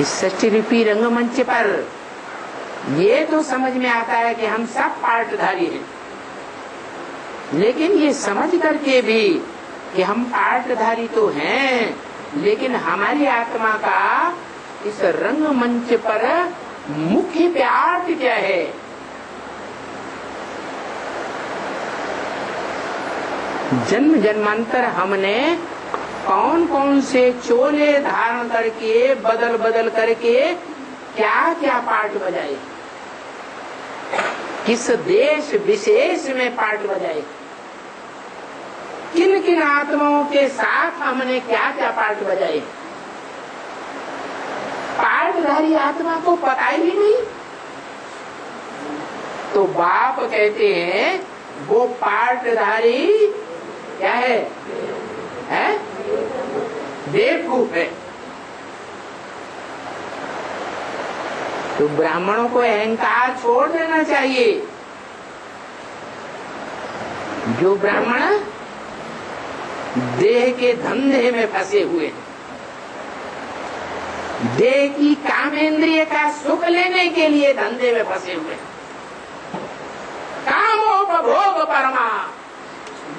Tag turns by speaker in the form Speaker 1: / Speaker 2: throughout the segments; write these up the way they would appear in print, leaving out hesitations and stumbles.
Speaker 1: इस षष्ठी रंगमंच पर ये तो समझ में आता है कि हम सब पार्टधारी हैं, लेकिन ये समझ करके भी कि हम पार्टधारी तो हैं, लेकिन हमारी आत्मा का इस रंगमंच पर मुख्य पार्ट क्या है? जन्म जन्मांतर हमने कौन कौन से चोले धारण करके बदल बदल करके क्या क्या पार्ट बजाए, किस देश विशेष में पार्ट बजाए, किन किन आत्माओं के साथ हमने क्या क्या पार्ट बजाए, पार्टधारी आत्मा को पता ही नहीं। तो बाप कहते हैं वो पार्टधारी क्या है? बेवकूफ है। तो ब्राह्मणों को अहंकार छोड़ देना चाहिए। जो ब्राह्मण देह के धंधे में फंसे हुए हैं, देह की कामेंद्रिय का सुख लेने के लिए धंधे में फंसे हुए हैं, कामोपभोग परमा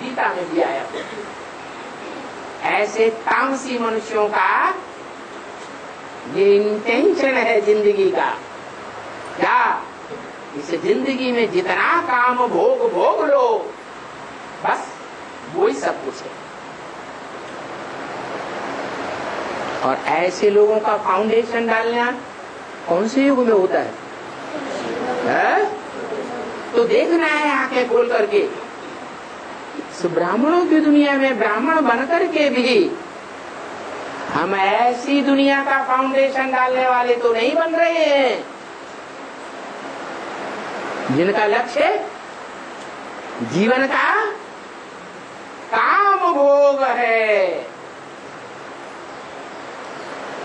Speaker 1: गीता में भी आया। ऐसे तामसी मनुष्यों का ये इंटेंशन है जिंदगी का, क्या इस जिंदगी में जितना काम भोग भोग लो, बस वही सब कुछ है। और ऐसे लोगों का फाउंडेशन डालना कौन से युग में होता है? तो देखना है आंखें खोल करके। इस ब्राह्मणों की दुनिया में ब्राह्मण बनकर के भी हम ऐसी दुनिया का फाउंडेशन डालने वाले तो नहीं बन रहे हैं जिनका लक्ष्य जीवन का काम भोग है,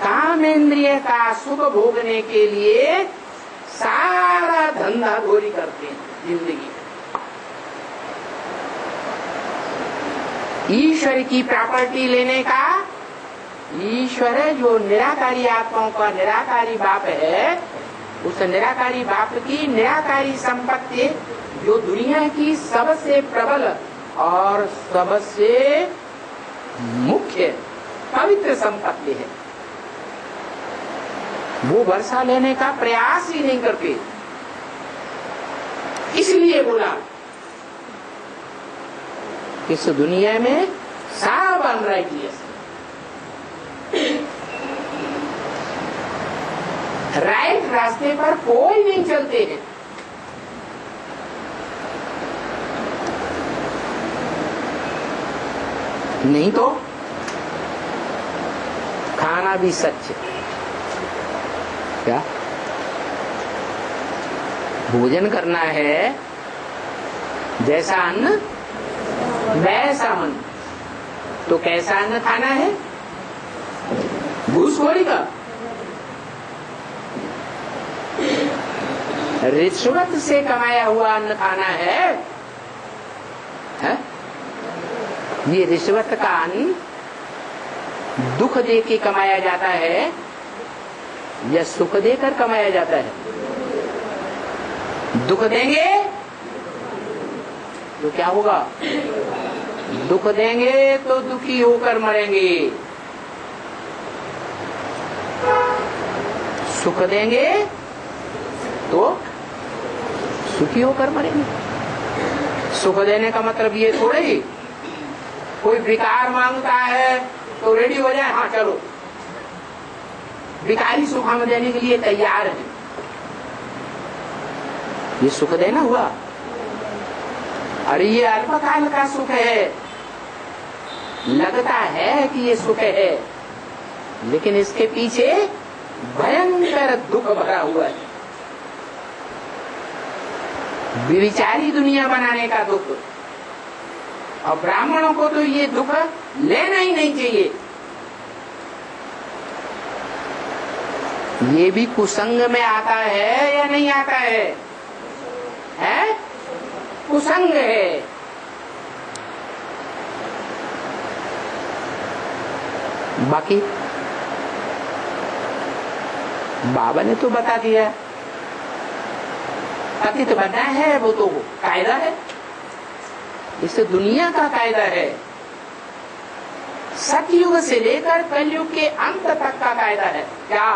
Speaker 1: कामेंद्रिय का सुख भोगने के लिए सारा धंधा गोरी करते हैं जिंदगी। ईश्वर की प्रॉपर्टी लेने का, ईश्वर जो निराकारी आत्माओं का निराकारी बाप है, उस निराकारी बाप की निराकारी संपत्ति जो दुनिया की सबसे प्रबल और सबसे मुख्य पवित्र संपत्ति है, वो वर्षा लेने का प्रयास ही नहीं करते। इसलिए बोला इस दुनिया में सब अनराइटियस, राइट रास्ते पर कोई नहीं चलते हैं। नहीं तो खाना भी सच है। क्या भोजन करना है, जैसा अन्न वैसा मन। तो कैसा अन्न खाना है? घूसखोरी का, रिश्वत से कमाया हुआ अन्न खाना है? ये रिश्वत का अन्न दुख दे के कमाया जाता है या सुख देकर कमाया जाता है? दुख देंगे तो क्या होगा? दुख देंगे तो दुखी होकर मरेंगे, सुख देंगे तो सुखी होकर मरेंगे। सुख देने का मतलब ये थोड़े ही कोई भिकार मांगता है तो रेडी हो जाए, हाँ चलो। भिखारी सुख हम देने के लिए तैयार है, ये सुख देना हुआ? अरे ये अल्पकाल का सुख है, लगता है कि ये सुख है, लेकिन इसके पीछे भयंकर दुख भरा हुआ है। विचारी दुनिया बनाने का दुख। और ब्राह्मणों को तो ये दुख लेना ही नहीं चाहिए। ये भी कुसंग में आता है या नहीं आता है? है? कुसंग है। बाकी बाबा ने तो बता दिया, पतित बनना है वो तो कायदा है, इस दुनिया का कायदा है। सतयुग से लेकर कलयुग के अंत तक का कायदा है। क्या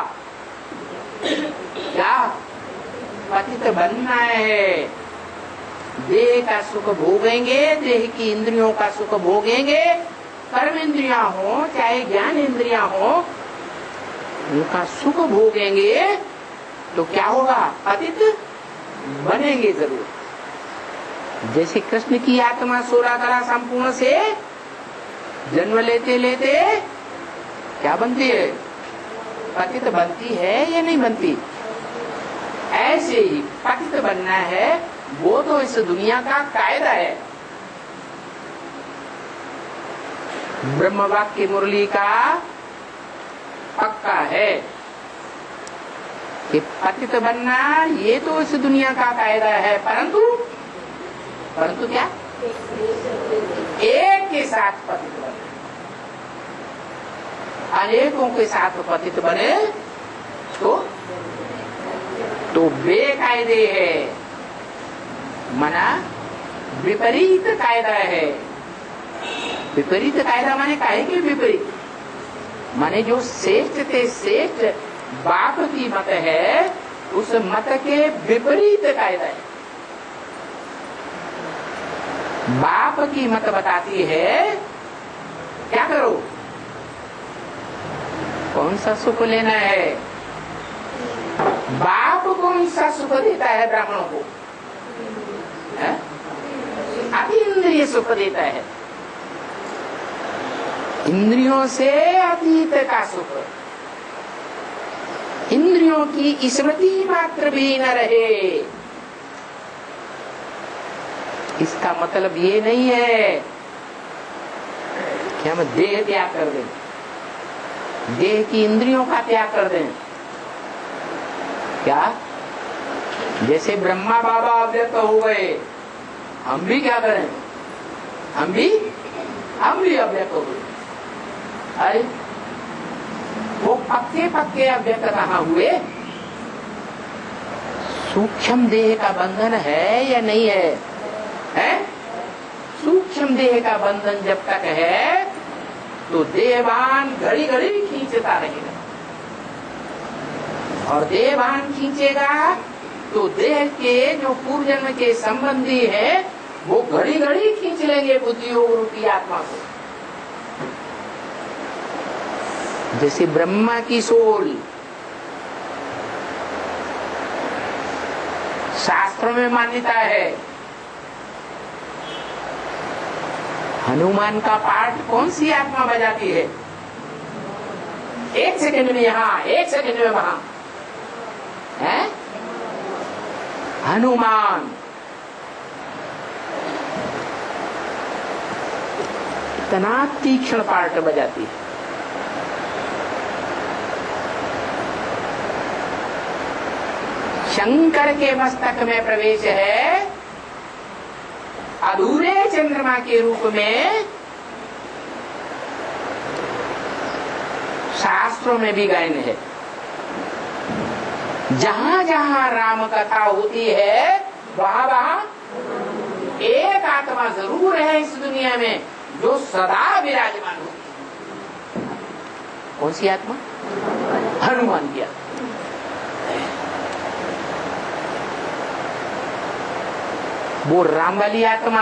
Speaker 1: क्या पतित बनना है। देह का सुख भोगेंगे, देह की इंद्रियों का सुख भोगेंगे, कर्म इंद्रियां हो चाहे ज्ञान इंद्रियां हो, उनका सुख भोगेंगे तो क्या होगा, पतित बनेंगे जरूर। जैसे कृष्ण की आत्मा 16 कला संपूर्ण से जन्म लेते लेते क्या बनती है, पतित बनती है या नहीं बनती। ऐसे ही पतित बनना है, वो तो इस दुनिया का कायदा है। ब्रह्म वाक्य मुरली का पक्का है कि पतित बनना ये तो इस दुनिया का कायदा है, परंतु क्या, एक के साथ पतित बने, अनेकों के साथ पतित बने तो बेकायदे है, मना विपरीत कायदा है। विपरीत कायदा माने काहे के विपरीत, माने जो श्रेष्ठ थे श्रेष्ठ बाप की मत है, उस मत के विपरीत कायदा है। बाप की मत बताती है क्या करो, कौन सा सुख लेना है। बाप कौन सा सुख देता है ब्राह्मणों को, अतीन्द्रिय सुख देता है, इंद्रियों से अतीत का सुख। इंद्रियों की स्मृति मात्र भी न रहे, इसका मतलब ये नहीं है कि हम देह त्याग कर दें, देह की इंद्रियों का त्याग कर दें। क्या, जैसे ब्रह्मा बाबा अव्यक्त हो गए, हम भी क्या करें, हम भी अव्यक्त हो गए। अरे वो पक्के पक्के अव्यक्त कहाँ हुए, सूक्ष्म देह का बंधन है या नहीं है? सूक्ष्म देह का बंधन जब तक है तो देहभान घड़ी घड़ी खींचता रहेगा, और देहभान खींचेगा तो देह के जो पूर्व जन्म के संबंधी है वो घड़ी घड़ी खींच लेंगे बुद्धियोग रूपी आत्मा को। जैसे ब्रह्मा की सोल शास्त्रों में मान्यता है, हनुमान का पाठ कौन सी आत्मा बजाती है, एक सेकंड में यहाँ एक सेकंड में वहां है, हनुमान। इतना तीक्ष्ण पाठ बजाती है। शंकर के मस्तक में प्रवेश है अधूरे चंद्रमा के रूप में, शास्त्रों में भी गायन है। जहां जहां राम कथा होती है वहां वहां एक आत्मा जरूर है इस दुनिया में जो सदा विराजमान होती है। कौन सी आत्मा? हनुमान की आत्मा। वो राम वाली आत्मा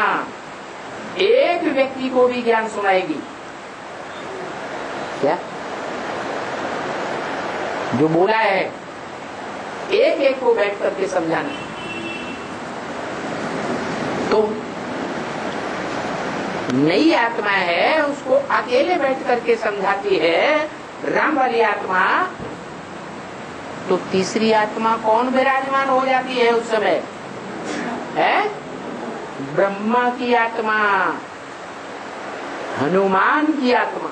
Speaker 1: एक व्यक्ति को भी ज्ञान सुनाएगी क्या? जो बोला है एक एक को बैठ करके समझाना। तो नई आत्मा है उसको अकेले बैठ करके समझाती है राम वाली आत्मा। तो तीसरी आत्मा कौन विराजमान हो जाती है उस समय? है ब्रह्मा की आत्मा, हनुमान की आत्मा,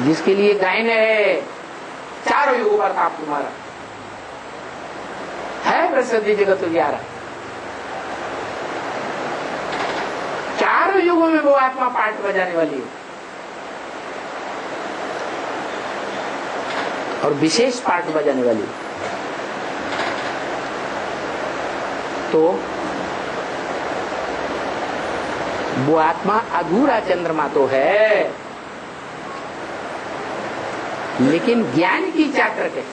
Speaker 1: जिसके लिए गायन है चारों युगों पर ताप तुम्हारा है प्रसिद्ध जगत 11। चारों युगों में वो आत्मा पाठ बजाने वाली है। और विशेष पार्ट बजाने वाली। तो वो आत्मा अधूरा चंद्रमा तो है, लेकिन ज्ञान की चाटक है।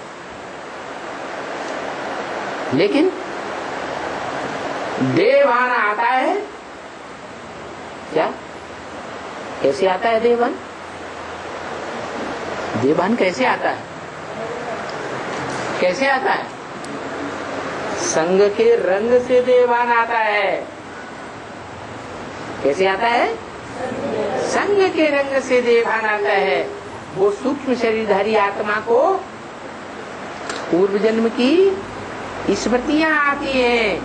Speaker 1: लेकिन देवान आता है क्या? कैसे आता है देवान? देवान कैसे आता है? कैसे आता है? संग के रंग से देवान आता है। कैसे आता है? संग के रंग से देवान आता है। वो सूक्ष्म शरीरधारी आत्मा को पूर्व जन्म की स्मृतियां आती हैं,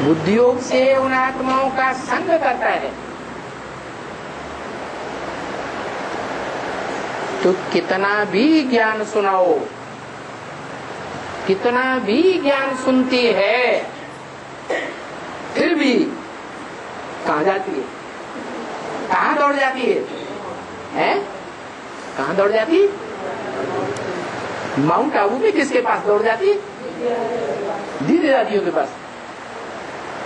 Speaker 1: बुद्धियोग से उन आत्माओं का संग करता है। तो कितना भी ज्ञान सुनाओ, कितना भी ज्ञान सुनती है, फिर भी कहां जाती है? कहां दौड़ जाती है? हैं? कहां दौड़ जाती? माउंट आबू में किसके पास दौड़ जाती? दीदी दादियों के पास,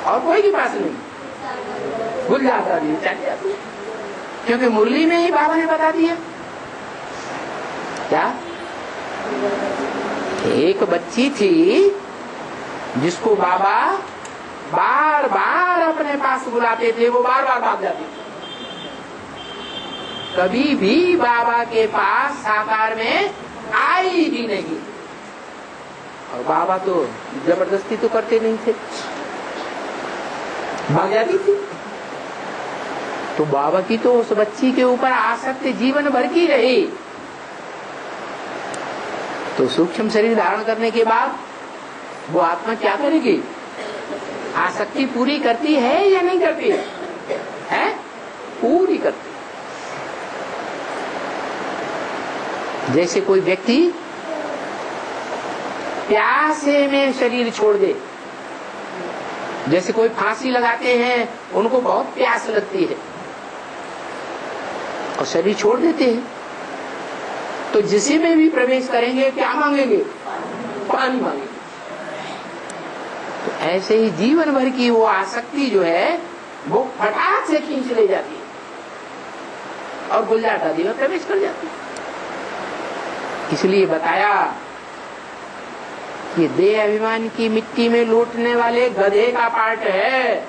Speaker 1: और कोई के पास नहीं। गुलजार दादी चली जाती, क्योंकि मुरली में ही बाबा ने बता दिया। क्या? एक बच्ची थी जिसको बाबा बार बार अपने पास बुलाते थे, वो बार बार भाग जाती। कभी भी बाबा के पास साकार में आई भी नहीं, और बाबा तो जबरदस्ती तो करते नहीं थे, भाग जाती थी। तो बाबा की तो उस बच्ची के ऊपर आसक्ति जीवन भर की रही। तो सूक्ष्म शरीर धारण करने के बाद वो आत्मा क्या करेगी? आसक्ति पूरी करती है या नहीं करती है? पूरी करती। जैसे कोई व्यक्ति प्यासे में शरीर छोड़ दे, जैसे कोई फांसी लगाते हैं, उनको बहुत प्यास लगती है और शरीर छोड़ देते हैं, तो जिसी में भी प्रवेश करेंगे क्या मांगेंगे? पानी मांगेंगे। तो ऐसे ही जीवन भर की वो आसक्ति जो है वो फटाक से खींच ले जाती है और गुलजार दादी में प्रवेश कर जाती है। इसलिए बताया कि देह अभिमान की मिट्टी में लूटने वाले गधे का पार्ट है।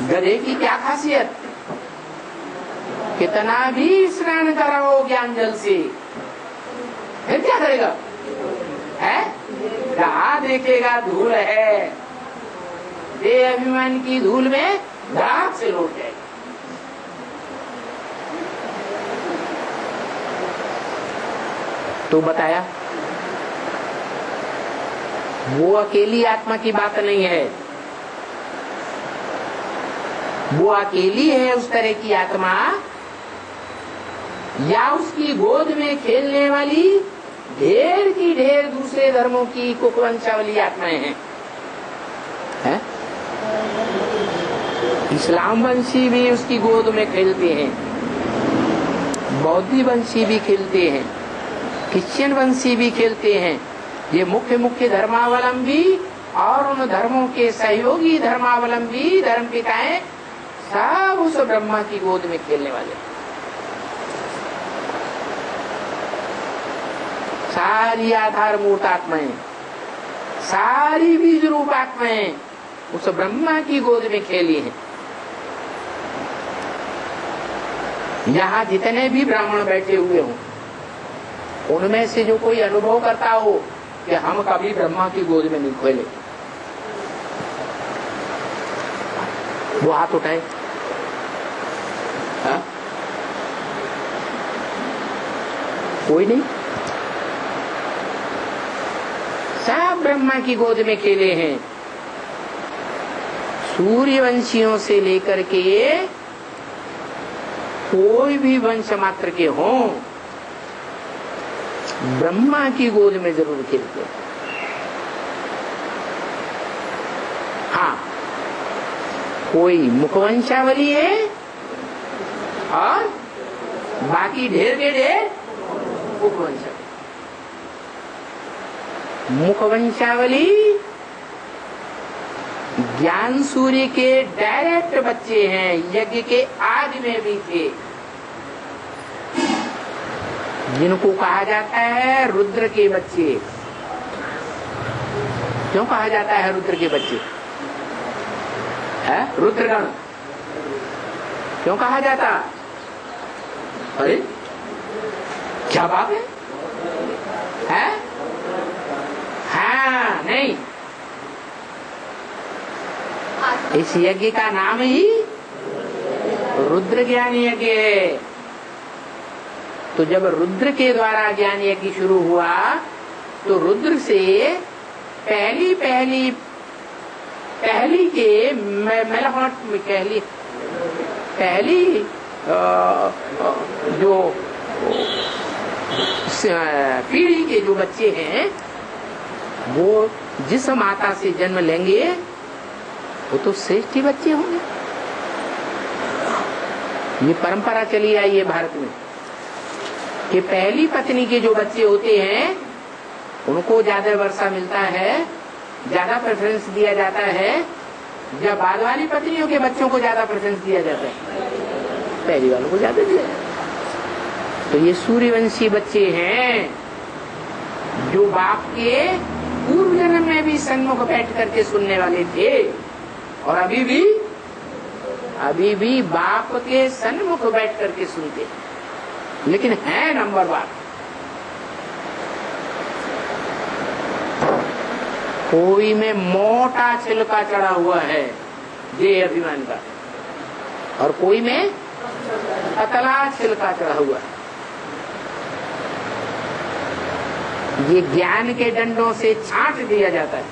Speaker 1: गधे की क्या खासियत? कितना भी स्नान कराओ ज्ञान जल से, फिर क्या करेगा? है जहां देखेगा धूल है, देह अभिमान की धूल में दाग से लौट जाएगा। तो बताया वो अकेली आत्मा की बात नहीं है, वो अकेली है उस तरह की आत्मा, या उसकी गोद में खेलने वाली ढेर की ढेर दूसरे धर्मों की कुकवंशावली आत्माएं हैं। है? इस्लाम वंशी भी उसकी गोद में खेलते हैं, बौद्धी वंशी भी खेलते हैं, क्रिश्चियन वंशी भी खेलते हैं। ये मुख्य मुख्य धर्मावलंबी और उन धर्मों के सहयोगी धर्मावलंबी धर्म पिताएं सब उस ब्रह्मा की गोद में खेलने वाले। सारी आधार मूर्त आत्माएं, सारी बीज रूप आत्माएं उस ब्रह्मा की गोद में खेली हैं। यहाँ जितने भी ब्राह्मण बैठे हुए हों, उनमें से जो कोई अनुभव करता हो कि हम कभी ब्रह्मा की गोद में नहीं खेले, वो हाथ उठाए। हा? कोई नहीं। सब ब्रह्मा की गोद में खेले हैं, सूर्यवंशियों से लेकर के कोई भी वंश मात्र के हों, ब्रह्मा की गोद में जरूर खेलते हैं। हाँ, कोई मुखवंशावली है और बाकी ढेर के ढेर मुखवंशावली। मुखवंशावली ज्ञान सूर्य के डायरेक्ट बच्चे हैं, यज्ञ के आदि में भी थे, जिनको कहा जाता है रुद्र के बच्चे। क्यों कहा जाता है रुद्र के बच्चे? है रुद्रगण क्यों कहा जाता? अरे क्या बात है? हाँ नहीं, इस यज्ञ का नाम ही रुद्र ज्ञान यज्ञ है। तो जब रुद्र के द्वारा ज्ञान यज्ञ शुरू हुआ तो रुद्र से पहली के पहली जो पीढ़ी के जो बच्चे हैं वो जिस माता से जन्म लेंगे वो तो श्रेष्ठ बच्चे होंगे। ये परंपरा चली आई है भारत में कि पहली पत्नी के जो बच्चे होते हैं उनको ज्यादा वर्षा मिलता है, ज्यादा प्रेफरेंस दिया जाता है, जब बाद वाली पत्नियों के बच्चों को ज्यादा प्रेफरेंस दिया जाता है, पहली वालों को ज्यादा दिया जाता है। तो ये सूर्यवंशी बच्चे हैं जो बाप के पूर्व जन्म में भी सन्मुख बैठ करके सुनने वाले थे और अभी भी बाप के सन्मुख बैठ करके सुनते, लेकिन है नंबर बाप। कोई में मोटा छिलका चढ़ा हुआ है देह अभिमान का और कोई में पतला छिलका चढ़ा हुआ है। ये ज्ञान के डंडों से छांट दिया जाता है।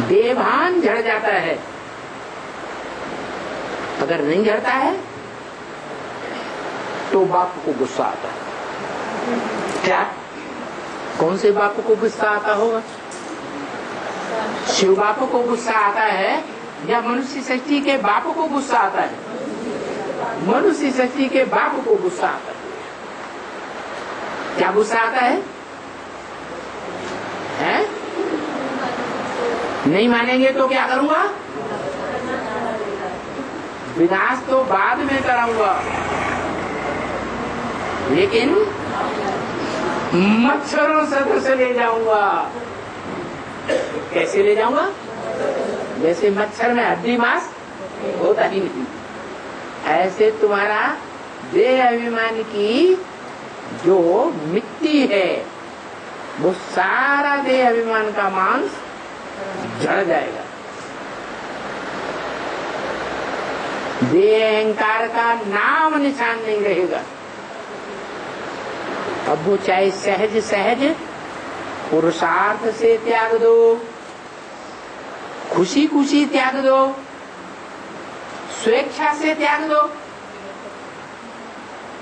Speaker 1: देवान झड़ जाता है, अगर नहीं झड़ता है तो बाप को गुस्सा आता है। क्या कौन से बाप को गुस्सा आता होगा? शिव बाप को गुस्सा आता है या मनुष्य सृष्टि के बाप को गुस्सा आता है? मनुष्य सृष्टि के बाप को गुस्सा आता है। क्या गुस्सा आता है? हैं? नहीं मानेंगे तो क्या करूंगा? विनाश तो बाद में कराऊंगा, लेकिन मच्छरों सदृश ले जाऊंगा। कैसे ले जाऊंगा? जैसे मच्छर में हड्डी मांस होता ही नहीं, ऐसे तुम्हारा देह अभिमान की जो मिट्टी है वो सारा देह अभिमान का मांस झड़ जाएगा। देह अहंकार का नाम निशान नहीं रहेगा। अब वो चाहे सहज सहज पुरुषार्थ से त्याग दो, खुशी खुशी त्याग दो, स्वेच्छा से त्याग दो,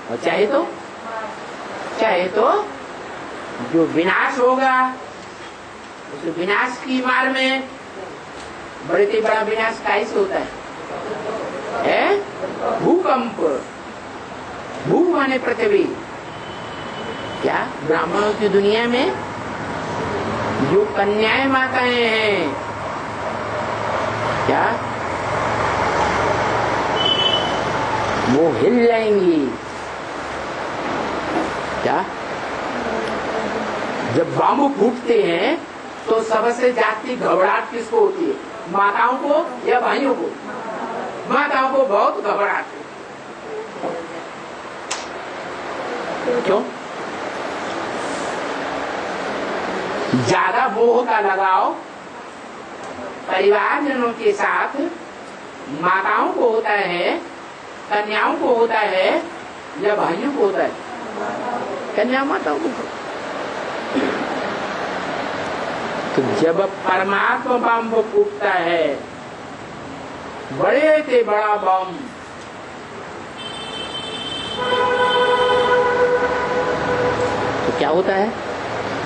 Speaker 1: और चाहे तो जो विनाश होगा उस विनाश की मार में बड़े से बड़ा विनाश कैसे होता है? भूकंप। भू माने पृथ्वी। क्या ब्राह्मणों की दुनिया में जो कन्याएं माताएं हैं, क्या वो हिल जाएंगी? क्या जब बांबू फूटते हैं तो सबसे जाती घबराहट किसको होती है? माताओं को या भाइयों को? माताओं को बहुत घबराहट है। क्यों? ज्यादा मोह का लगाव परिवारजनों के साथ माताओं को होता है, कन्याओं को होता है या भाइयों को होता है? कन्या माताओं को। तो जब परमात्मा बम फूटता है, बड़े से बड़ा बम, तो क्या होता है?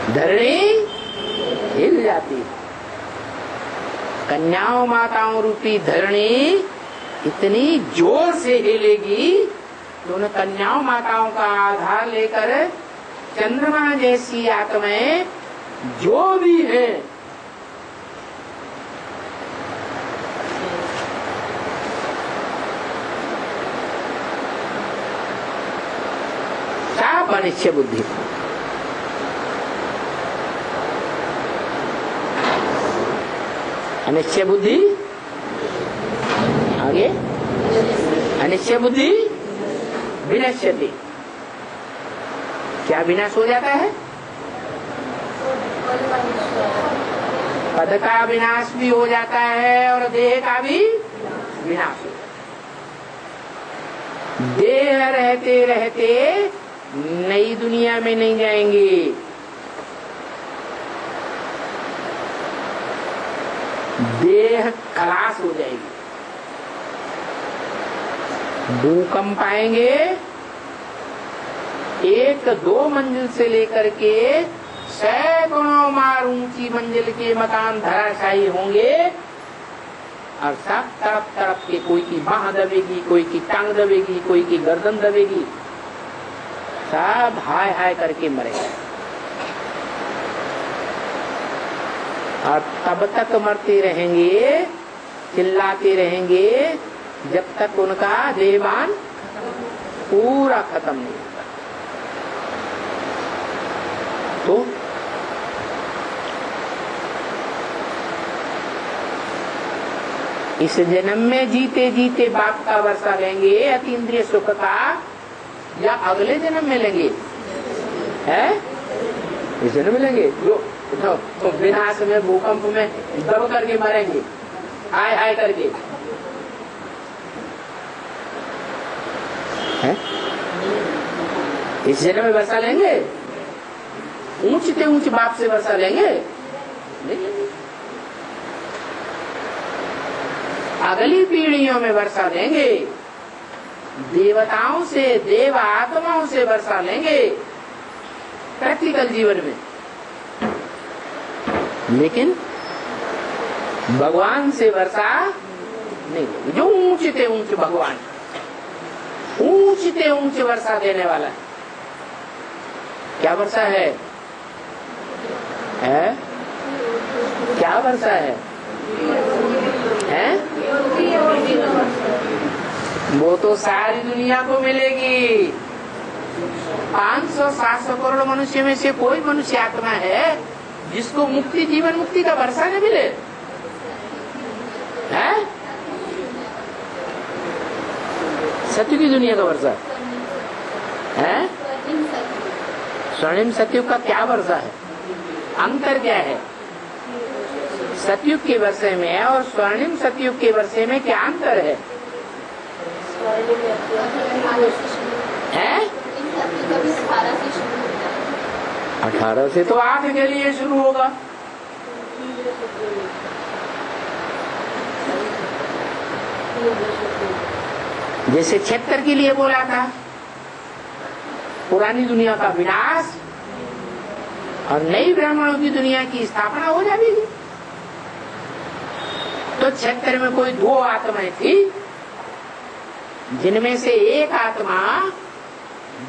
Speaker 1: धरणी हिल जाती, कन्याओं माताओं रूपी धरणी इतनी जोर से हिलेगी तो उन कन्याओं माताओं का आधार लेकर चंद्रमा जैसी आत्माएं जो भी है सब अनिश्चय बुद्धि। अनिश्चय बुद्धि आगे अनिश्चय बुद्धि विनश्यति। क्या विनाश हो जाता है? पद का विनाश भी हो जाता है और देह का भी विनाश हो जाता है। देह रहते रहते नई दुनिया में नहीं जाएंगे, देह खलास हो जाएगी। भूकंप आएंगे, 1-2 मंजिल से लेकर के सैकड़ों मार ऊंची मंजिल के मकान धराशायी होंगे और सब तड़प तड़प के कोई की बाह दबेगी, कोई की टांग दबेगी, कोई की गर्दन दबेगी, सब हाय हाय करके मरेगा। और तब तक मरते रहेंगे, चिल्लाते रहेंगे जब तक उनका देहबान पूरा खत्म नहीं होता। तो इस जन्म में जीते जीते बाप का वर्षा लेंगे अतीन्द्रिय सुख का, या अगले जन्म में लेंगे? है इस जन्म में लेंगे जो तो विनाश में भूकंप में दब करके मरेंगे, हाय हाय करके। है इस जन्म में वर्षा लेंगे? ऊंचते ऊंच बाप से वर्षा लेंगे? नहीं। अगली पीढ़ियों में वर्षा लेंगे, देवताओं से, देव आत्माओं से वर्षा लेंगे प्रैक्टिकल जीवन में। लेकिन भगवान से वर्षा नहीं। जो ऊंचते ऊंच भगवान, ऊंचते ऊंच वर्षा देने वाला है। क्या वर्षा है? क्या वर्षा है? वो तो सारी दुनिया को मिलेगी। 500-700 करोड़ मनुष्य में से कोई मनुष्य आत्मा है जिसको मुक्ति, जीवन मुक्ति का वर्षा न मिले? है सत्य की दुनिया का वर्षा है? स्वर्णिम सतयुग का क्या वर्षा है? अंतर क्या है? सतयुग के वर्षे में और स्वर्णिम सतयुग के वर्षे में क्या अंतर है? 18 से तो 8 के लिए शुरू होगा। जैसे 76 के लिए बोला था, पुरानी दुनिया का विनाश और नई ब्राह्मणों की दुनिया की स्थापना हो जाएगी। तो 76 में कोई 2 आत्माएं थी, जिनमें से एक आत्मा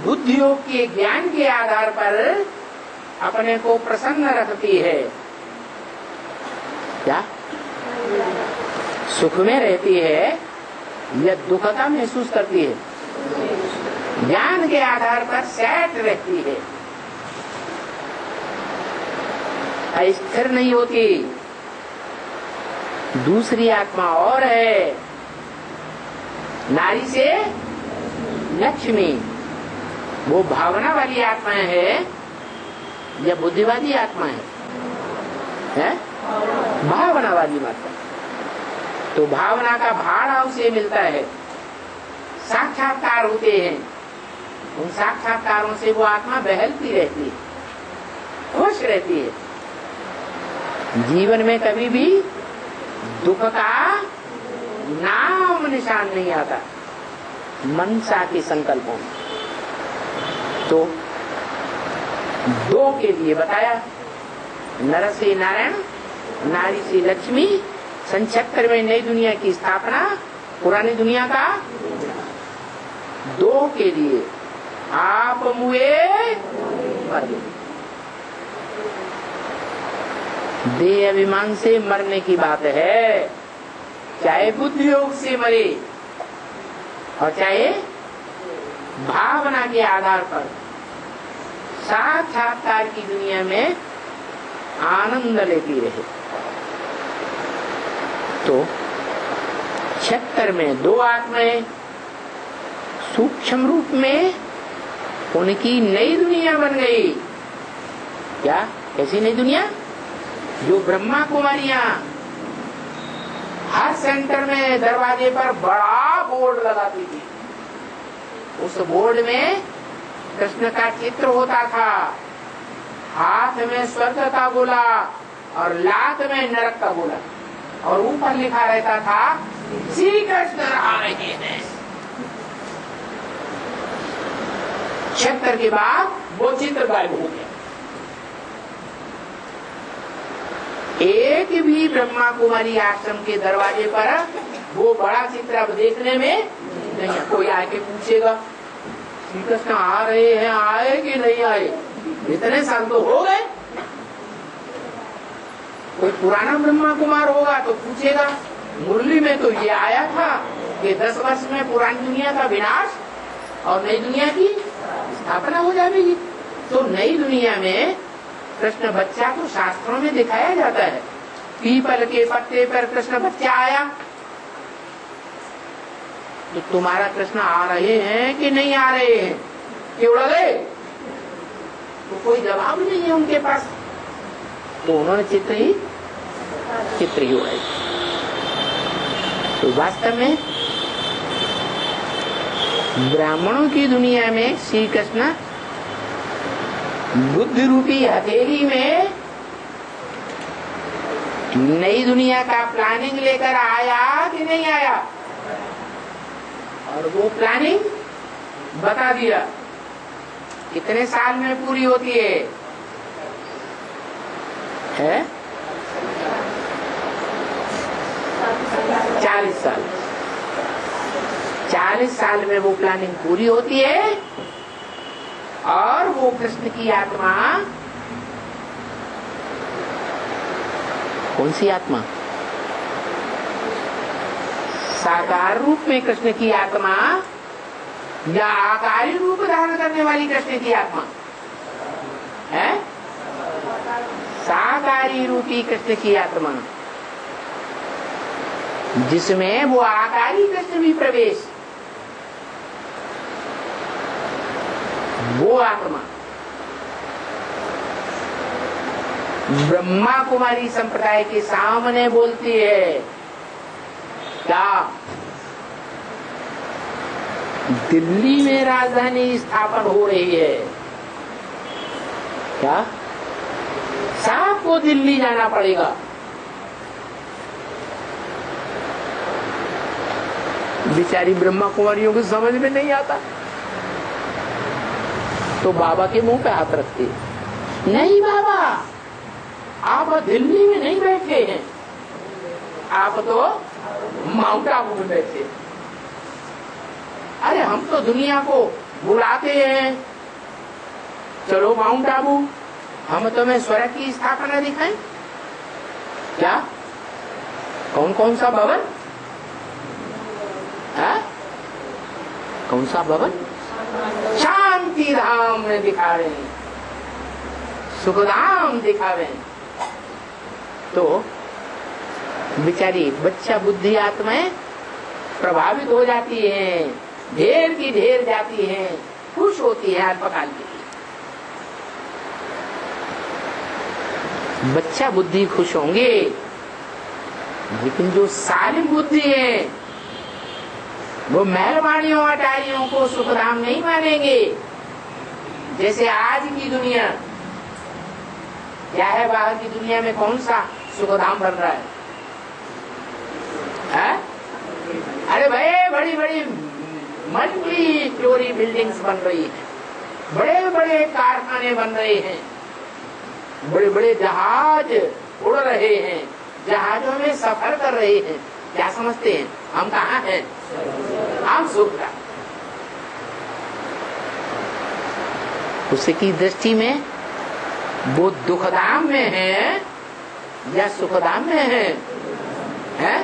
Speaker 1: बुद्धियोग के ज्ञान के आधार पर अपने को प्रसन्न रखती है। क्या सुख में रहती है या दुखता महसूस करती है? ज्ञान के आधार पर सेट रहती है, स्थिर नहीं होती। दूसरी आत्मा और है, नारी से लक्ष्मी। वो भावना वाली आत्मा है या बुद्धिवादी आत्मा है? भावना वाली आत्मा। तो भावना का भाड़ा उसे मिलता है, साक्षात्कार होते हैं। उन साक्षात्कारों से वो आत्मा बहलती रहती है, खुश रहती है। जीवन में कभी भी दुख का नाम निशान नहीं आता मनसा के संकल्पों में। तो 2 के लिए बताया, नर से नारायण, नारी से लक्ष्मी, 76 में नई दुनिया की स्थापना पुरानी दुनिया का दो के लिए आप मुए मरे। देह अभिमान से मरने की बात है, चाहे बुद्धि योग से मरे और चाहे भावना के आधार पर साक्षात्कार की दुनिया में आनंद लेती रहे। तो 76 में दो आत्माएं सूक्ष्म रूप में उनकी नई दुनिया बन गई। क्या कैसी नई दुनिया? जो ब्रह्मा कुमारियां हर सेंटर में दरवाजे पर बड़ा बोर्ड लगाती थी, उस बोर्ड में कृष्ण का चित्र होता था, हाथ में स्वर्ग का गोला और लात में नरक का गोला, और ऊपर लिखा रहता था श्री कृष्ण आ रहे हैं। 76 के बाद वो चित्र गायब हो गया। एक भी ब्रह्मा कुमारी आश्रम के दरवाजे पर वो बड़ा चित्र अब देखने में नहीं। कोई आके पूछेगा श्री कृष्ण आ रहे हैं, आए कि नहीं आए? इतने साल तो हो गए। कोई पुराना ब्रह्मा कुमार होगा तो पूछेगा मुरली में तो ये आया था कि 10 वर्ष में पुरानी दुनिया का विनाश और नई दुनिया की स्थापना हो जाएगी। तो नई दुनिया में कृष्ण बच्चा तो शास्त्रों में दिखाया जाता है। पीपल के पत्ते पर कृष्ण बच्चा आया। तो तुम्हारा कृष्ण आ रहे हैं कि नहीं आ रहे हैं? क्यों उड़ गए? तो कोई जवाब नहीं है उनके पास। तो उन्होंने चित्र ही उड़ाई। तो वास्तव में ब्राह्मणों की दुनिया में श्री कृष्ण बुद्धि रूपी हथेली में नई दुनिया का प्लानिंग लेकर आया कि नहीं आया? और वो प्लानिंग बता दिया कितने साल में पूरी होती है? 40 साल। 40 साल में वो प्लानिंग पूरी होती है और वो कृष्ण की आत्मा, कौन सी आत्मा? साकार रूप में कृष्ण की आत्मा या आकारी रूप धारण करने वाली कृष्ण की आत्मा है? साकारी रूपी कृष्ण की आत्मा, जिसमें वो आकारी कृष्ण भी प्रवेश, वो आत्मा ब्रह्मा कुमारी संप्रदाय के सामने बोलती है। क्या दिल्ली में राजधानी स्थापन हो रही है? क्या सबको दिल्ली जाना पड़ेगा? बेचारी ब्रह्मा कुमारियों को समझ में नहीं आता, तो बाबा के मुंह पे हाथ रखते, नहीं बाबा आप दिल्ली में नहीं बैठे हैं, आप तो माउंट आबू में बैठे। अरे हम तो दुनिया को बुलाते हैं, चलो माउंट आबू, हम तुम्हें स्वर्ग की स्थापना दिखाएं। क्या कौन कौन सा भवन है? कौन सा भवन? शांति धाम में दिखा रहे हैं, सुखधाम दिखा रहे हैं। तो बेचारी बच्चा बुद्धि आत्माएं प्रभावित हो जाती हैं, ढेर की ढेर जाती हैं, खुश होती है अल्पकाल के लिए। बच्चा बुद्धि खुश होंगे, लेकिन जो सालिम बुद्धि है वो मेहरबानियों अटारियों को सुखधाम नहीं मानेंगे। जैसे आज की दुनिया क्या है, बाहर की दुनिया में कौन सा सुखधाम बन रहा है? अरे भाई बड़ी बड़ी मल्टी स्टोरी बिल्डिंग्स बन रही है, बड़े बड़े कारखाने बन रहे हैं, बड़े बड़े जहाज उड़ रहे हैं, जहाजों में सफर कर रहे हैं, क्या समझते हैं? हम कहाँ हैं? हम सुख का। उसकी दृष्टि में वो दुखधाम में है या सुखधाम में है?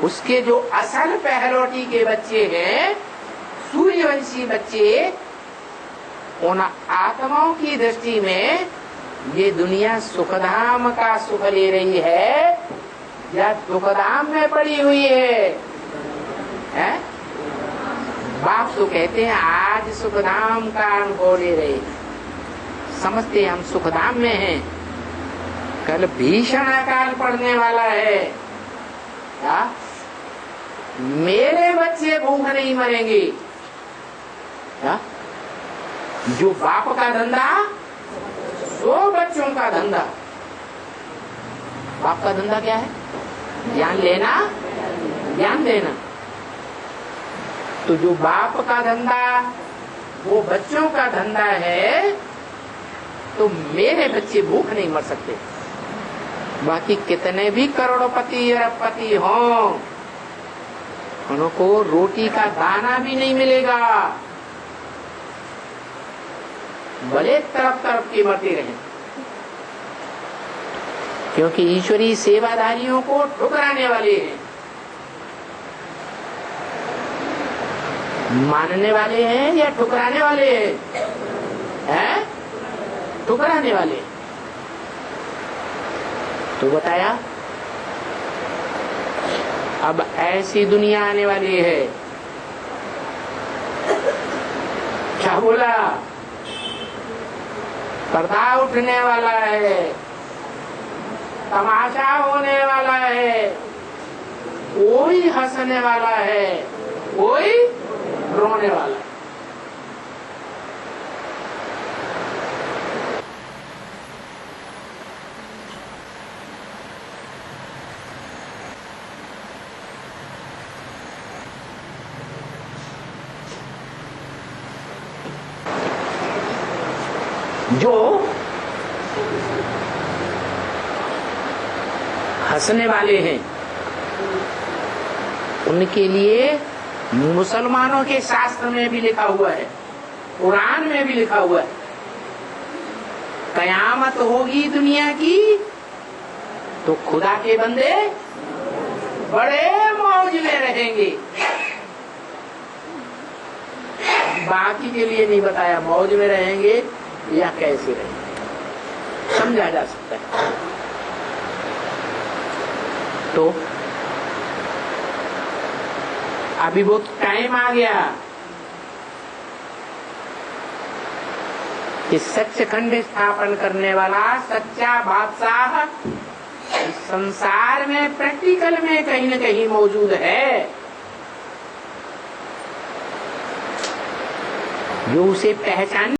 Speaker 1: उसके जो असल पहलौटी के बच्चे हैं, सूर्यवंशी बच्चे, उन आत्माओं की दृष्टि में ये दुनिया सुखधाम का सुख ले रही है या दुखधाम में पड़ी हुई है? बाप तो कहते हैं आज सुखधाम का अनुभव ले रहे, समझते हम सुखधाम में हैं। कल भीषण अकाल पड़ने वाला है, क्या मेरे बच्चे भूख नहीं मरेंगे? क्या जो बाप का धंधा सो बच्चों का धंधा। बाप का धंधा क्या है? ज्ञान लेना, ज्ञान देना। तो जो बाप का धंधा वो बच्चों का धंधा है, तो मेरे बच्चे भूख नहीं मर सकते। बाकी कितने भी करोड़पति अरबपति हों, उनको रोटी का दाना भी नहीं मिलेगा, भले तरफ तरफ की मरती रहे। क्योंकि ईश्वरीय सेवाधारियों को ठुकराने वाले हैं, मानने वाले हैं या ठुकराने वाले हैं? ठुकराने वाले। तो बताया अब ऐसी दुनिया आने वाली है। क्या बोला? पर्दा उठने वाला है, तमाशा होने वाला है, कोई हंसने वाला है, कोई रोने वाला है। जो हंसने वाले हैं उनके लिए मुसलमानों के शास्त्र में भी लिखा हुआ है, कुरान में भी लिखा हुआ है, कयामत होगी दुनिया की तो खुदा के बंदे बड़े मौज में रहेंगे। बाकी के लिए नहीं बताया मौज में रहेंगे या कैसे रहेंगे, समझा जा सकता है। तो अभी वो टाइम आ गया कि सच्चखंड स्थापन करने वाला सच्चा बादशाह संसार में प्रैक्टिकल में कहीं न कहीं मौजूद है, जो उसे पहचान